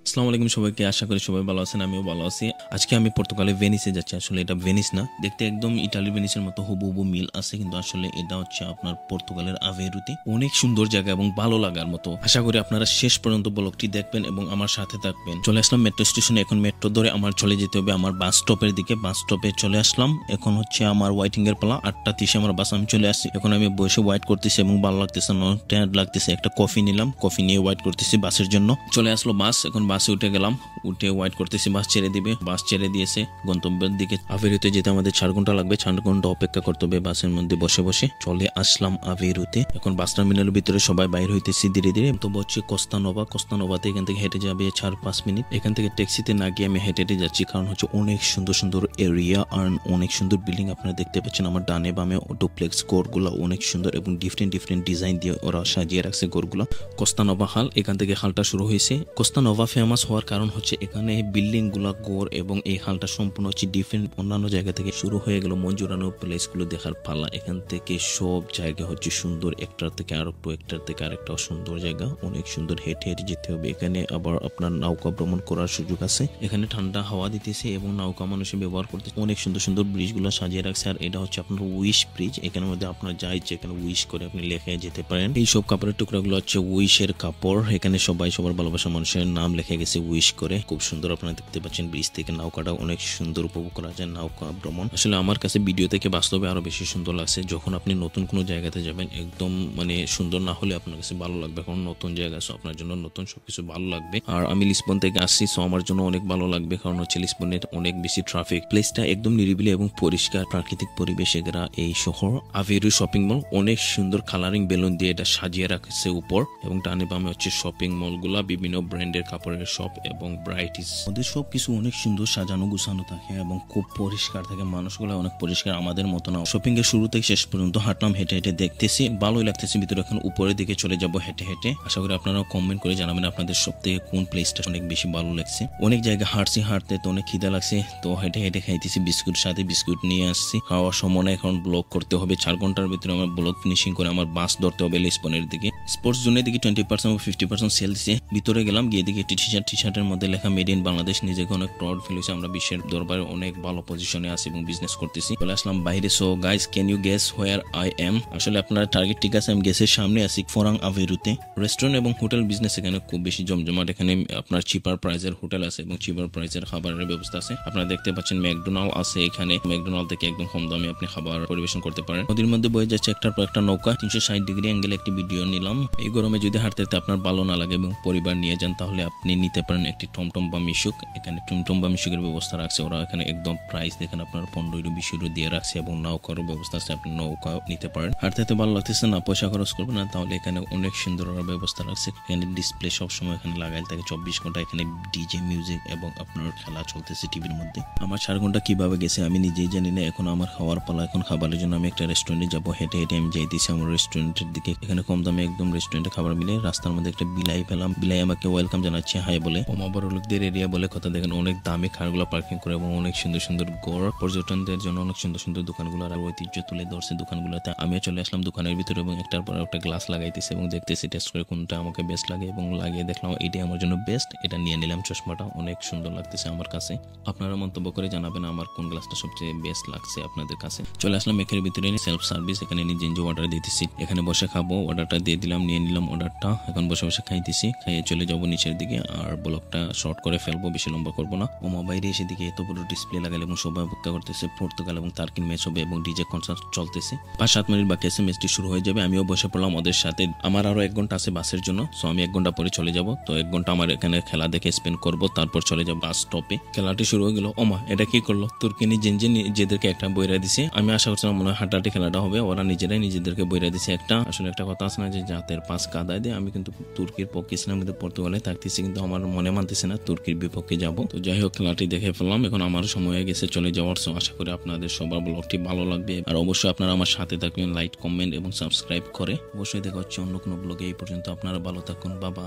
আসসালামু আলাইকুম সবাইকে, আশা করি সবাই ভালো আছেন। আমিও ভালো আছি। আজকে আমি পর্তুগালে ভেনিসে যাচ্ছি। আসলে এটা ভেনিস না, দেখতে একদম ইটালির ভেনিসের মতো হুবহু মিল আছে, কিন্তু আসলে এটা হচ্ছে আপনার পর্তুগালের আভেরুতে। অনেক সুন্দর জায়গা এবং ভালো লাগার মতো। আশা করি আপনারা শেষ পর্যন্ত ব্লগটি দেখবেন এবং আমার সাথে থাকবেন। চলে আসলাম মেট্রো স্টেশনে। এখন মেট্রো ধরে আমার চলে যেতে হবে আমার বাস স্টপের দিকে। বাস স্টপে চলে আসলাম। এখন হচ্ছে আমার ওয়েটিং এর পালা। 8:30 আমার বাস, আমি চলে আসছি। এখন আমি বসে ওয়েট করতেছি এবং ভালো লাগতেছে না, টায়ার্ড লাগতেছে। একটা কফি নিলাম, কফি নিয়ে ওয়েট করতেছি বাসের জন্য। চলে আসলো বাস, এখন বাসে উঠে গেলাম। উঠে ওয়েট করতেছি বাস ছেড়ে দিবে। বাস ছেড়ে দিয়েছে গন্তব্যের দিকে। আভেরুতে যেতে আমাদের 4 ঘন্টা লাগবে। 4 ঘন্টা অপেক্ষা করতে হবে বাসের মধ্যে বসে বসে। চলে আসলাম আভেরুতে। এখন বাস টার্মিনালের ভিতরে সবাই বাইর হইতেছি ধীরে ধীরে। তো হচ্ছে কোস্তানোভা। কোস্তানোভাতে এখান থেকে হেঁটে যাবে 4-5 মিনিট। এখান থেকে ট্যাক্সিতে না গিয়ে আমি হেঁটে হেঁটে যাচ্ছি, কারণ হচ্ছে অনেক সুন্দর সুন্দর এরিয়া আর অনেক সুন্দর বিল্ডিং আপনারা দেখতে পাচ্ছেন। আমার ডানে বামে ডুপ্লেক্স ঘরগুলো অনেক সুন্দর এবং ডিফারেন্ট ডিফারেন্ট ডিজাইন দিয়ে ওরা সাজিয়ে রাখছে ঘরগুলো। কোস্তানোভা হাল, এখান থেকে হালটা শুরু হয়েছে। কোস্তানোভা ফেমাস হওয়ার কারণ হচ্ছে এখানে বিল্ডিং গুলা, ঘর এবং এই হালটা সম্পূর্ণ হচ্ছে ডিফারেন্ট। অন্যান্য জায়গা থেকে শুরু হয়ে গেল মঞ্জুরানো প্লেস গুলো দেখার পালা। এখান থেকে সব জায়গা হচ্ছে সুন্দর, একটার থেকে আরেকটু, একটার থেকে আরেকটা সুন্দর জায়গা। অনেক সুন্দর, হেঁটে হেঁটে যেতে হবে। এখানে আবার আপনার নৌকা ভ্রমণ করার সুযোগ আছে। এখানে ঠান্ডা হাওয়া দিতেছে এবং নৌকা মানুষে ব্যবহার করতেছে। অনেক সুন্দর সুন্দর ব্রিজ গুলো সাজিয়ে রাখছে। আর এটা হচ্ছে আপনার উইশ ব্রিজ। এখানের মধ্যে আপনার যা ইচ্ছে এখানে উইশ করে আপনি লেখে যেতে পারেন। এই সব কাপড়ের টুকরা গুলো হচ্ছে উইশের কাপড়। এখানে সবাই সবার ভালোবাসা মানুষের নাম লেখে গেছে উইশ করে। খুব সুন্দর আপনারা দেখতে পাচ্ছেন। ব্রিজ থেকে নৌকাটা অনেক সুন্দর উপভোগ করা যায়। নৌকা ভ্রমণ আসলে আমার কাছে ভিডিও থেকে বাস্তবে আরো বেশি সুন্দর লাগছে। যখন আপনি নতুন কোনো জায়গাতে যাবেন, একদম মানে সুন্দর না হলে আপনার কাছে ভালো লাগবে, কারণ নতুন জায়গা, সো আপনার জন্য নতুন সবকিছু ভালো লাগবে। আর আমি লিসবন থেকে আসছি, সো আমার জন্য অনেক ভালো লাগবে, কারণ হচ্ছে লিসবনের অনেক বেশি ট্রাফিক। প্লেসটা একদম নিরিবিলি এবং পরিষ্কার, প্রাকৃতিক পরিবেশে ঘেরা এই শহর আভেরু শপিং মল। অনেক সুন্দর কালারিং বেলুন দিয়ে এটা সাজিয়ে রাখছে উপর, এবং ডানে বামে হচ্ছে শপিং মল গুলা, বিভিন্ন ব্র্যান্ডের কাপড়ের শপ এবং ব্রাইটিস। ওদের সবকিছু অনেক সুন্দর সাজানো গুছানো থাকে এবং খুব পরিষ্কার থাকে। মানুষগুলো অনেক পরিষ্কার, আমাদের মতো না। শপিং এর শুরু থেকে শেষ পর্যন্ত হাঁটলাম, হেঁটে হেঁটে দেখতেছি, ভালোই লাগতেছে ভিতরে। এখন উপরের দিকে চলে যাব হেঁটে হেঁটে। আশা করি আপনারা কমেন্ট করে জানাবেন আপনাদের সব থেকে কোন প্লেসটা অনেক বেশি ভালো লাগছে। অনেক জায়গায় হাঁটছি, হাঁটতে তো অনেক খিদা লাগছে, তো হেঁটে হেঁটে খাইতেছি বিস্কুট, সাথে বিস্কুট নিয়ে আসছি। খাওয়ার সময় এখন ব্লগ করতে হবে। 4 ঘন্টার ভিতরে আমার ব্লগ ফিনিশিং করে আমার বাস ধরতে হবে লিসবনের দিকে। স্পোর্টস জোনের দিকে 20% ও 50% সেল দিচ্ছে। ভিতরে গেলাম, গিয়ে দিকে একটি টি শার্টের মধ্যে লেখা মেড ইন বাংলাদেশ। নিজেকে অনেক প্রাউড ফিল হয়েছে। আমরা বিশ্বের দরবারে অনেক ভালো পজিশনে আছি এবং বিজনেস করতেছি। চলে আসলাম বাইরে। So guys, can you guess where I am? আসলে আপনারা টার্গেট ঠিক আছে, আমি গেসের সামনে আছি, ফরাং আভেরুতে। রেস্টুরেন্ট এবং হোটেল বিজনেস এখানে খুব বেশি জমজমাট। এখানে আপনার চিপার প্রাইজের হোটেল আছে এবং চিপার প্রাইজের খাবারের ব্যবস্থা আছে। আপনারা দেখতে পাচ্ছেন ম্যাকডোনাল্ড আছে এখানে। ম্যাকডোনাল্ড থেকে একদম কম দামে আপনি খাবার পরিবেশন করতে পারেন। নদীর মধ্যে বয়ে যাচ্ছে একটার পর একটা নৌকা। 360 ডিগ্রি অ্যাঙ্গেলে একটি ভিডিও নিলাম। এই গরমে যদি হাঁটতে আপনার ভালো না লাগে এবং পরিবার নিয়ে যান, তাহলে আপনি নিতে পারেন একটি টমটম বা মিশুক। এখানে টমটম বা মিশুকের ব্যবস্থা রাখছে ওরা। এখানে একদম প্রাইস দেখেন আপনার 15-20 দিয়ে রাখছে এবং নৌকার ব্যবস্থা আছে, আপনি নৌকা নিতে পারেন। হাঁটতে ভালো লাগতেছে না, পয়সা খরচ করবেন না, তাহলে এখানে অনেক সুন্দর ব্যবস্থা রাখছে। এখানে ডিসপ্লে সবসময় এখানে লাগাই থাকে 24 ঘন্টা। এখানে ডিজে মিউজিক এবং আপনার খেলা চলতেছে টিভির মধ্যে। আমার 4 ঘন্টা কিভাবে গেছে আমি নিজেই জানি না। এখন আমার খাওয়ার পালা। এখন খাবারের জন্য আমি একটা রেস্টুরেন্টে যাবো। হেঁটে হেঁটে আমি যাইতেছি আমার রেস্টুরেন্টের দিকে। এখানে কম দামে একদম রেস্টুরেন্টে খাবার মিলে। রাস্তার মধ্যে একটা বিলাই পেলাম। বিলাই আমাকে ওয়েলকাম জানাচ্ছে, হাই বলে। ওমা বড় লোকদের এরিয়া বলে কথা। দেখেন অনেক দামি কারগুলো পার্কিং করে এবং অনেক সুন্দর সুন্দর গড়। পর্যটনদের জন্য অনেক সুন্দর সুন্দর দোকানগুলো আর ঐতিহ্য তুলে ধরছে দোকানগুলোতে। আমিও চলে আসলাম দোকানের ভিতরে এবং একটার পর একটা গ্লাস লাগাইতেছে এবং দেখতেছি টেস্ট করে কোনটা আমাকে বেস্ট লাগে, এবং লাগিয়ে দেখলাম এটাই আমার জন্য বেস্ট। এটা নিয়ে নিলাম। চশমাটা অনেক সুন্দর লাগতেছে আমার কাছে। আপনারা মন্তব্য করে জানাবেন আমার কোন গ্লাসটা সবচেয়ে বেস্ট লাগছে আপনাদের কাছে। চলে আসলাম একের ভিতরে সেলফ সার্ভিস। এখানে নিজে নিজে অর্ডার দিতেছি। এখানে বসে খাবো। অর্ডারটা দিয়ে দিলাম, নিয়ে নিলাম অর্ডারটা। এখন বসে বসে খাইতেছি। খাইয়ে চলে যাবো নিচের দিকে আর ব্লগটা শর্ট করে ফেলবো, বেশি লম্বা করবো না। ওমা বাইরে এসে দিকে এত বড় ডিসপ্লে লাগালে এবং সবাই অপেক্ষা করতেছে। পর্তুগাল এবং তার্কিন ম্যাচ হবে এবং ডিজে কনসার্ট চলতেছে। 5-7 মিনিট বাকি আছে, ম্যাচটি শুরু হয়ে যাবে। আমিও বসে পড়লাম ওদের সাথে। আমার আরো 1 ঘন্টা আছে বাসের জন্য, সো আমি 1 ঘন্টা পরে চলে যাব। তো 1 ঘন্টা আমার এখানে খেলা দেখে স্পেন্ড করবো, তারপর চলে যাবো বাস স্টপে। খেলাটি শুরু হয়ে গেল। ওমা এটা কি করলো? তুর্কি নিজেদেরকে একটা বইরা দিছে। আমি আশা করছিলাম মনে হয় হাঁটাহাঁটি খেলাটা হবে, ওরা নিজেরাই নিজেদেরকে বইরা দিছে একটা। আসলে একটা কথা আছে না যে জাতের পাঁচ কাদায় দেয়। আমি কিন্তু তুর্কির পক্ষে ছিলাম, কিন্তু পর্তুগালে থাকতেছি, কিন্তু আমার মনে মানতেছে না তুর্কির বিপক্ষে যাব। তো যাই হোক, খেলাটি দেখে ফেললাম। এখন আমার সময় হয়ে গেছে চলে যাওয়ার। সো আশা করি আপনাদের সবার ব্লগটি ভালো লাগবে। আর অবশ্যই আপনারা আমার সাথে থাকবেন, লাইক, কমেন্ট এবং সাবস্ক্রাইব করে। অবশ্যই দেখা হচ্ছে অন্য কোনো ব্লগে। এই পর্যন্ত আপনারা ভালো থাকুন, বাবা।